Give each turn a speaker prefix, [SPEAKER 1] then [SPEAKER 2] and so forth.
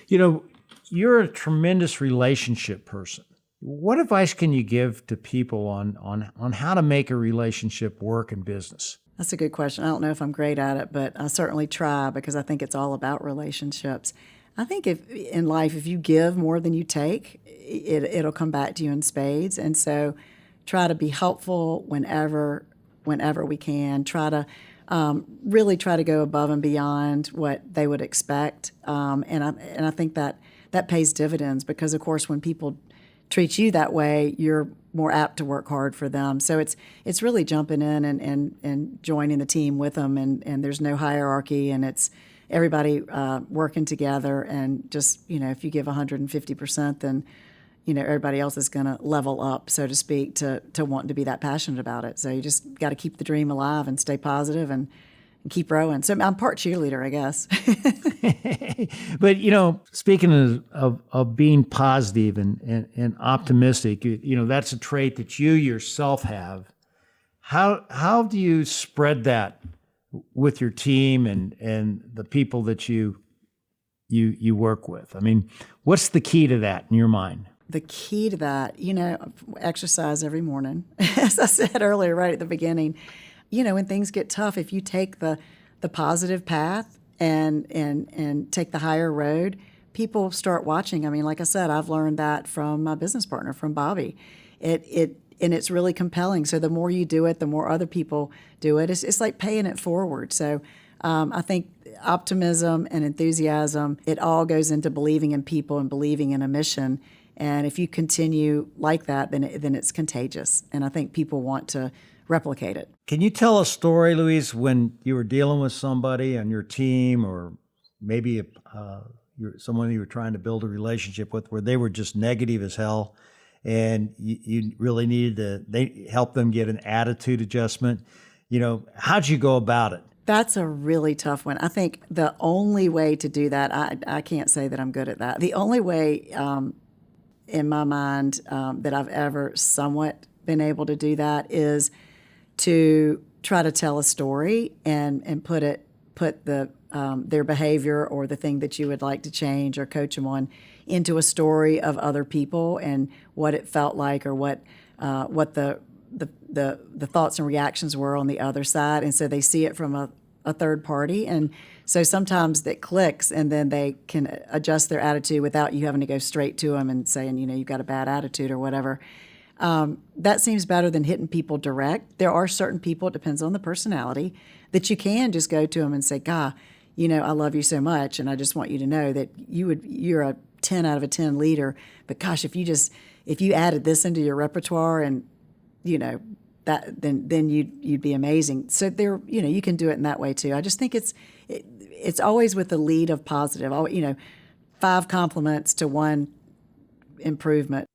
[SPEAKER 1] You know, you're a tremendous relationship person. What advice can you give to people on how to make a relationship work in business?
[SPEAKER 2] That's a good question. I don't know if I'm great at it, but I certainly try because I think it's all about relationships. I think if in life, if you give more than you take, it'll come back to you in spades. And so try to be helpful whenever we can. Try to really try to go above and beyond what they would expect. And I think that pays dividends because, of course, when people treat you that way, you're more apt to work hard for them. So it's really jumping in and joining the team with them, and there's no hierarchy, and it's everybody working together. And just, if you give 150%, then, everybody else is going to level up, so to speak, to wanting to be that passionate about it. So you just got to keep the dream alive and stay positive and keep rowing. So I'm part cheerleader, I guess.
[SPEAKER 1] But, speaking of being positive and optimistic, that's a trait that you yourself have. How do you spread that with your team and the people that you work with? I mean, what's the key to that in your mind?
[SPEAKER 2] The key to that, exercise every morning. As I said earlier, right at the beginning, when things get tough, if you take the positive path and take the higher road, people start watching. I mean, like I said, I've learned that from my business partner, from Bobby. And it's really compelling. So the more you do it, the more other people do it. It's like paying it forward. So I think optimism and enthusiasm, it all goes into believing in people and believing in a mission. And if you continue like that, then it's contagious. And I think people want to replicate it.
[SPEAKER 1] Can you tell a story, Louise, when you were dealing with somebody on your team, or maybe someone you were trying to build a relationship with, where they were just negative as hell, and you really needed to help them get an attitude adjustment? How'd you go about it?
[SPEAKER 2] That's a really tough one. I think the only way to do that, I can't say that I'm good at that. The only way in my mind that I've ever somewhat been able to do that is to try to tell a story and put their behavior or the thing that you would like to change or coach them on into a story of other people and what it felt like, or what the thoughts and reactions were on the other side, and so they see it from a third party. And so sometimes that clicks, and then they can adjust their attitude without you having to go straight to them and saying, you've got a bad attitude or whatever. That seems better than hitting people direct. There are certain people, it depends on the personality, that you can just go to them and say, God, I love you so much, and I just want you to know that you're a 10 out of a 10 leader. But gosh, if you added this into your repertoire, and that, then you'd be amazing. So there, you can do it in that way too. I just think it's always with the lead of positive. 5 compliments to 1 improvement.